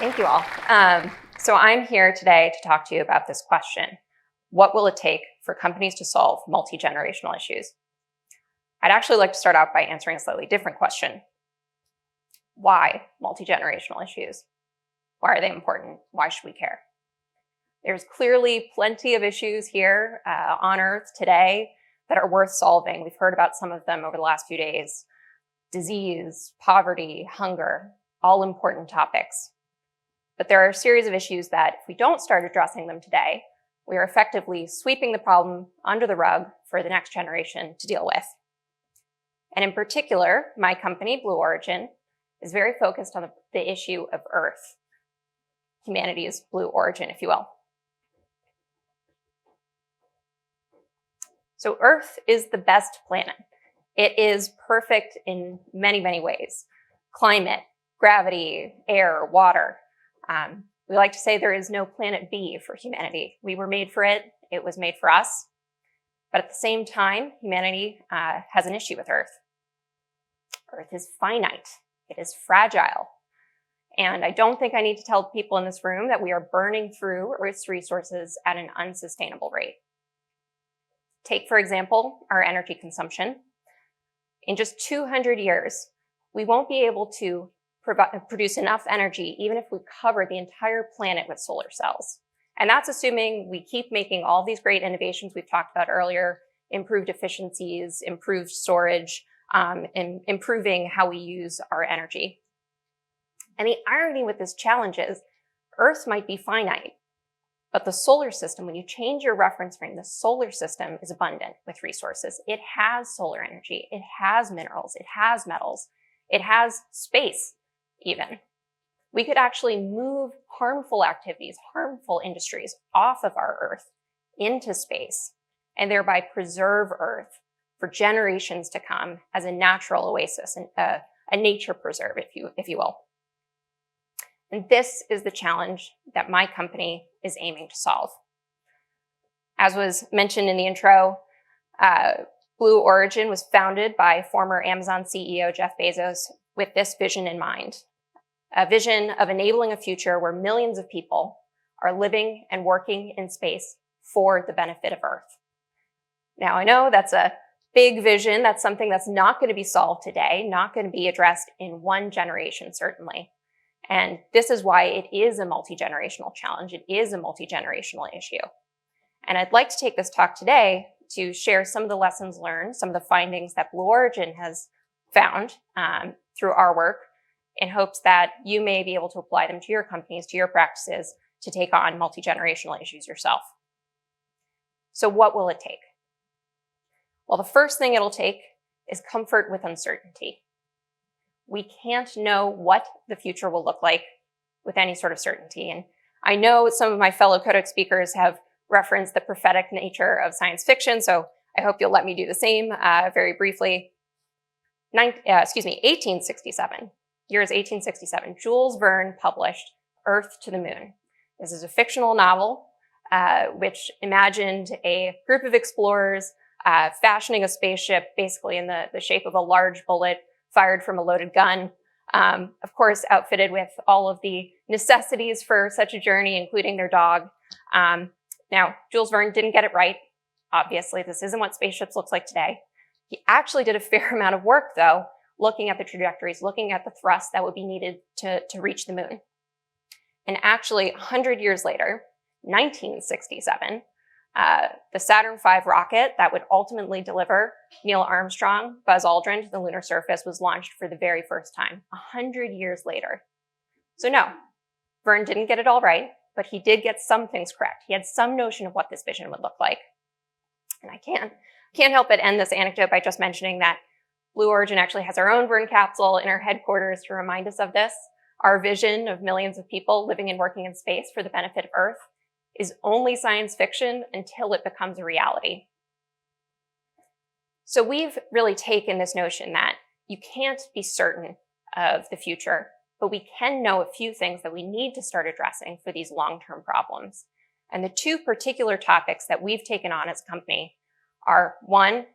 Thank you all. So I'm here today to talk to you about this question. What will it take for companies to solve multi-generational issues? I'd actually like to start out by answering a slightly different question. Why multi-generational issues? Why are they important? Why should we care? There's clearly plenty of issues here on Earth today that are worth solving. We've heard about some of them over the last few days. Disease, poverty, hunger, all important topics. But there are a series of issues that if we don't start addressing them today, we are effectively sweeping the problem under the rug for the next generation to deal with. And in particular, my company, Blue Origin, is very focused on the issue of Earth, humanity's blue origin, if you will. So Earth is the best planet. It is perfect in many, many ways. Climate, gravity, air, water. We like to say there is no planet B for humanity. We were made for it. It was made for us. But at the same time, humanity has an issue with Earth. Earth is finite. It is fragile. And I don't think I need to tell people in this room that we are burning through Earth's resources at an unsustainable rate. Take, for example, our energy consumption. In just 200 years, we won't be able to produce enough energy even if we cover the entire planet with solar cells. And that's assuming we keep making all these great innovations we've talked about earlier, improved efficiencies, improved storage, and improving how we use our energy. And the irony with this challenge is Earth might be finite, but the solar system, when you change your reference frame, the solar system is abundant with resources. It has solar energy, it has minerals, it has metals, it has space even. We could actually move harmful activities, harmful industries off of our Earth into space and thereby preserve Earth for generations to come as a natural oasis, and a nature preserve, if you will. And this is the challenge that my company is aiming to solve. As was mentioned in the intro, Blue Origin was founded by former Amazon CEO Jeff Bezos with this vision in mind. A vision of enabling a future where millions of people are living and working in space for the benefit of Earth. Now, I know that's a big vision. That's something that's not going to be solved today, not going to be addressed in one generation, certainly. And this is why it is a multi-generational challenge. It is a multi-generational issue. And I'd like to take this talk today to share some of the lessons learned, some of the findings that Blue Origin has found through our work, in hopes that you may be able to apply them to your companies, to your practices, to take on multi-generational issues yourself. So what will it take? Well, the first thing it'll take is comfort with uncertainty. We can't know what the future will look like with any sort of certainty. And I know some of my fellow Codex speakers have referenced the prophetic nature of science fiction, so I hope you'll let me do the same very briefly. 1867. Year is 1867. Jules Verne published Earth to the Moon. This is a fictional novel which imagined a group of explorers fashioning a spaceship basically in the shape of a large bullet fired from a loaded gun, of course, outfitted with all of the necessities for such a journey, including their dog. Now, Jules Verne didn't get it right. Obviously, this isn't what spaceships look like today. He actually did a fair amount of work, though, looking at the trajectories, looking at the thrust that would be needed to reach the moon. And actually, 100 years later, 1967, the Saturn V rocket that would ultimately deliver Neil Armstrong, Buzz Aldrin to the lunar surface was launched for the very first time, 100 years later. So no, Verne didn't get it all right, but he did get some things correct. He had some notion of what this vision would look like. And I can't help but end this anecdote by just mentioning that Blue Origin actually has our own Verne capsule in our headquarters to remind us of this. Our vision of millions of people living and working in space for the benefit of Earth is only science fiction until it becomes a reality. So we've really taken this notion that you can't be certain of the future, but we can know a few things that we need to start addressing for these long-term problems. And the two particular topics that we've taken on as a company are, one,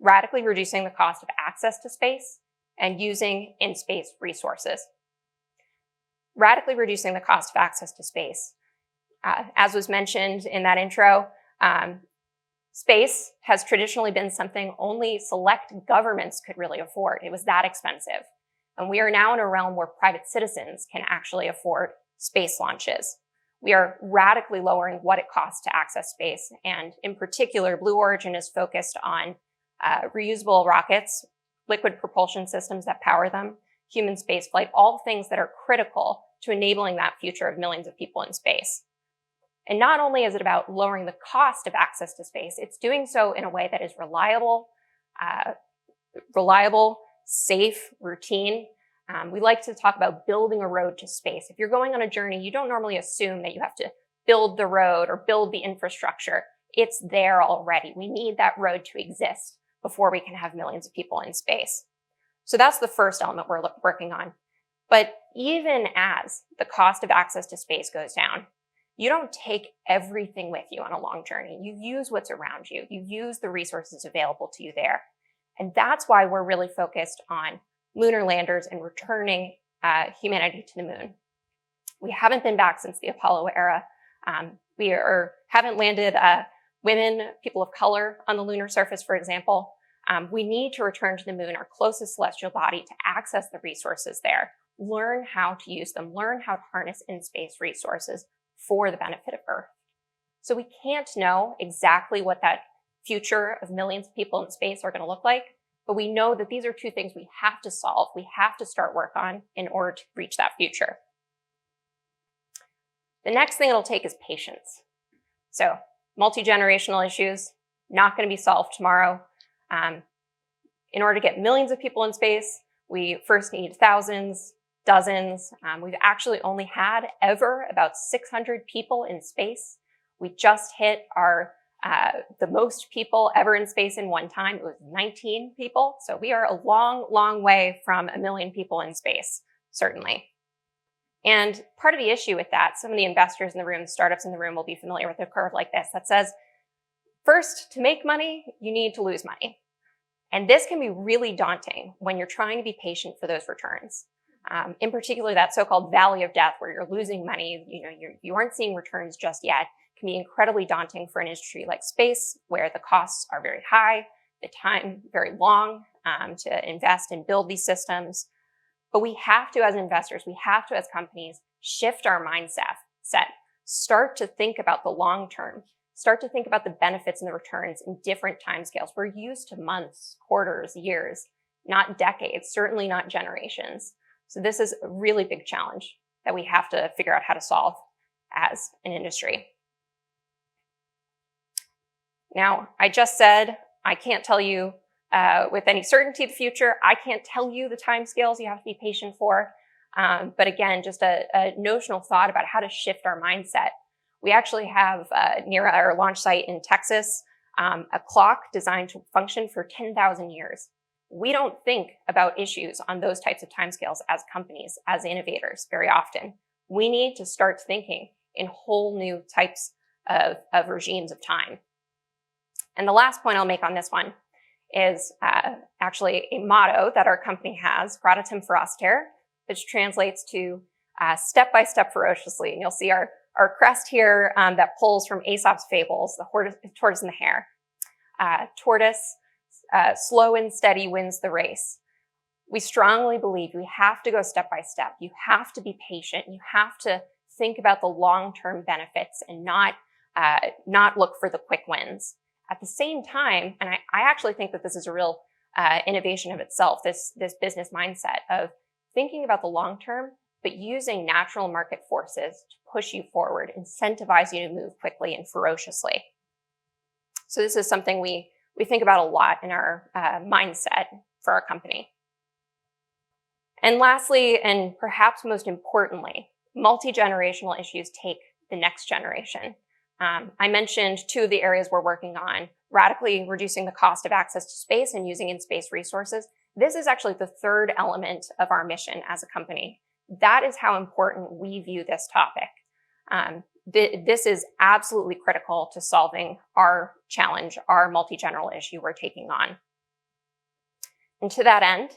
radically reducing the cost of access to space and using in-space resources. radically reducing the cost of access to space. As was mentioned in that intro, space has traditionally been something only select governments could really afford. It was that expensive. And we are now in a realm where private citizens can actually afford space launches. We are radically lowering what it costs to access space. And in particular, Blue Origin is focused on reusable rockets, liquid propulsion systems that power them, human spaceflight, all things that are critical to enabling that future of millions of people in space. And not only is it about lowering the cost of access to space, it's doing so in a way that is reliable, safe, routine. We like to talk about building a road to space. If you're going on a journey, you don't normally assume that you have to build the road or build the infrastructure. It's there already. We need that road to exist before we can have millions of people in space. So that's the first element we're working on. But even as the cost of access to space goes down, you don't take everything with you on a long journey. You use what's around you. You use the resources available to you there. And that's why we're really focused on lunar landers and returning humanity to the moon. We haven't been back since the Apollo era. We haven't landed women, people of color on the lunar surface, for example. We need to return to the moon, our closest celestial body, to access the resources there, learn how to use them, learn how to harness in-space resources for the benefit of Earth. So we can't know exactly what that future of millions of people in space are going to look like, but we know that these are two things we have to solve, we have to start work on in order to reach that future. The next thing it'll take is patience. So multi-generational issues, not going to be solved tomorrow. In order to get millions of people in space, we first need thousands, dozens. We've actually only had ever about 600 people in space. We just hit the most people ever in space in one time. It was 19 people. So we are a long, long way from 1 million people in space, certainly. And part of the issue with that, some of the investors in the room, startups in the room will be familiar with a curve like this that says, first, to make money, you need to lose money. And this can be really daunting when you're trying to be patient for those returns. In particular, that so-called valley of death where you're losing money, you aren't seeing returns just yet, can be incredibly daunting for an industry like space, where the costs are very high, the time very long to invest and build these systems. But we have to, as investors, we have to, as companies, shift our mindset, start to think about the long term, start to think about the benefits and the returns in different timescales. We're used to months, quarters, years, not decades, certainly not generations. So this is a really big challenge that we have to figure out how to solve as an industry. Now, I just said, I can't tell you with any certainty the future. I can't tell you the timescales you have to be patient for. But again, just a notional thought about how to shift our mindset. We actually have near our launch site in Texas, a clock designed to function for 10,000 years. We don't think about issues on those types of timescales as companies, as innovators very often. We need to start thinking in whole new types of regimes of time. And the last point I'll make on this one is actually a motto that our company has, Gradatim Ferociter, which translates to step by step ferociously. And you'll see our crest here that pulls from Aesop's fables, the tortoise and the hare. Tortoise, slow and steady wins the race. We strongly believe we have to go step by step. You have to be patient. You have to think about the long-term benefits and not look for the quick wins. At the same time, and I actually think that this is a real innovation of itself, this business mindset of thinking about the long term, but using natural market forces to push you forward, incentivize you to move quickly and ferociously. So this is something we think about a lot in our mindset for our company. And lastly, and perhaps most importantly, multi-generational issues take the next generation. I mentioned two of the areas we're working on, radically reducing the cost of access to space and using in-space resources. This is actually the third element of our mission as a company. That is how important we view this topic. This is absolutely critical to solving our challenge, our multi-general issue we're taking on. And to that end,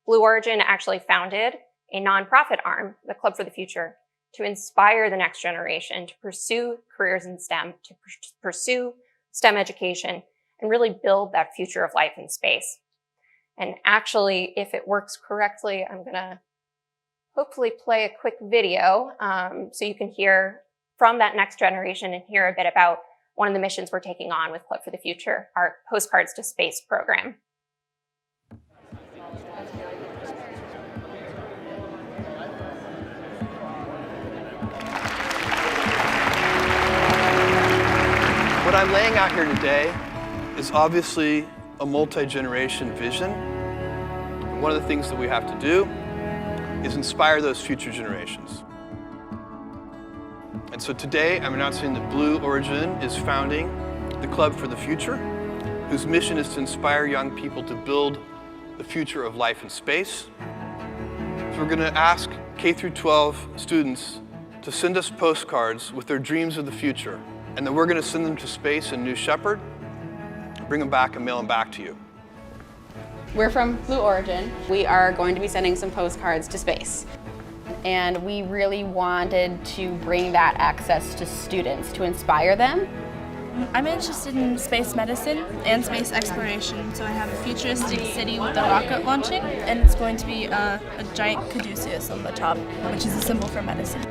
Blue Origin actually founded a nonprofit arm, the Club for the Future, to inspire the next generation to pursue careers in STEM, to pursue STEM education, and really build that future of life in space. And actually, if it works correctly, I'm gonna hopefully play a quick video so you can hear from that next generation and hear a bit about one of the missions we're taking on with Club for the Future, our Postcards to Space program. What I'm laying out here today is obviously a multi-generation vision. And one of the things that we have to do is inspire those future generations. And so today I'm announcing that Blue Origin is founding the Club for the Future, whose mission is to inspire young people to build the future of life in space. So we're going to ask K through 12 students to send us postcards with their dreams of the future. And then we're going to send them to space in New Shepard, bring them back and mail them back to you. We're from Blue Origin. We are going to be sending some postcards to space. And we really wanted to bring that access to students to inspire them. I'm interested in space medicine and space exploration, so I have a futuristic city with a rocket launching, and it's going to be a giant caduceus on the top, which is a symbol for medicine.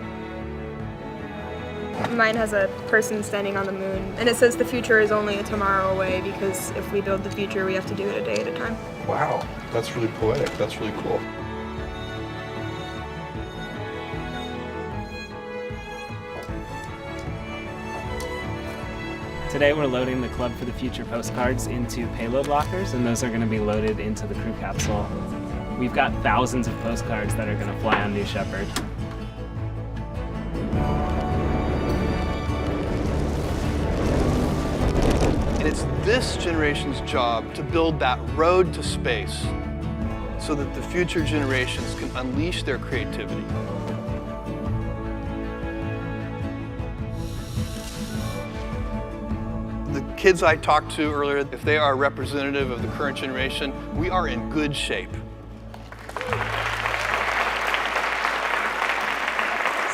Mine has a person standing on the moon, and it says the future is only a tomorrow away, because if we build the future, we have to do it a day at a time. Wow, that's really poetic. That's really cool. Today we're loading the Club for the Future postcards into payload lockers, and those are going to be loaded into the crew capsule. We've got thousands of postcards that are going to fly on New Shepard. And it's this generation's job to build that road to space so that the future generations can unleash their creativity. The kids I talked to earlier, if they are representative of the current generation, we are in good shape.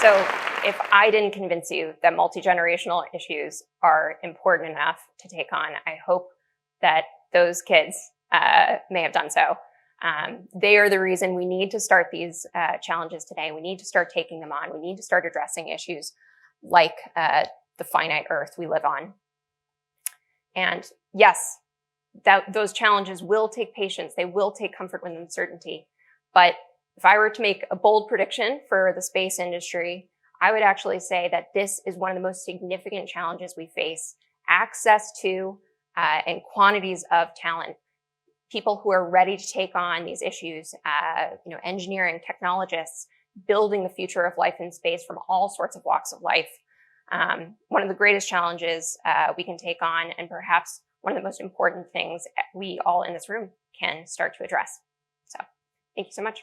So if I didn't convince you that multi-generational issues are important enough to take on, I hope that those kids may have done so. They are the reason we need to start these challenges today. We need to start taking them on. We need to start addressing issues like the finite Earth we live on. And yes, those challenges will take patience. They will take comfort with uncertainty. But if I were to make a bold prediction for the space industry, I would actually say that this is one of the most significant challenges we face. Access to and quantities of talent, people who are ready to take on these issues, engineering, technologists, building the future of life in space from all sorts of walks of life. One of the greatest challenges we can take on, and perhaps one of the most important things we all in this room can start to address. So, thank you so much.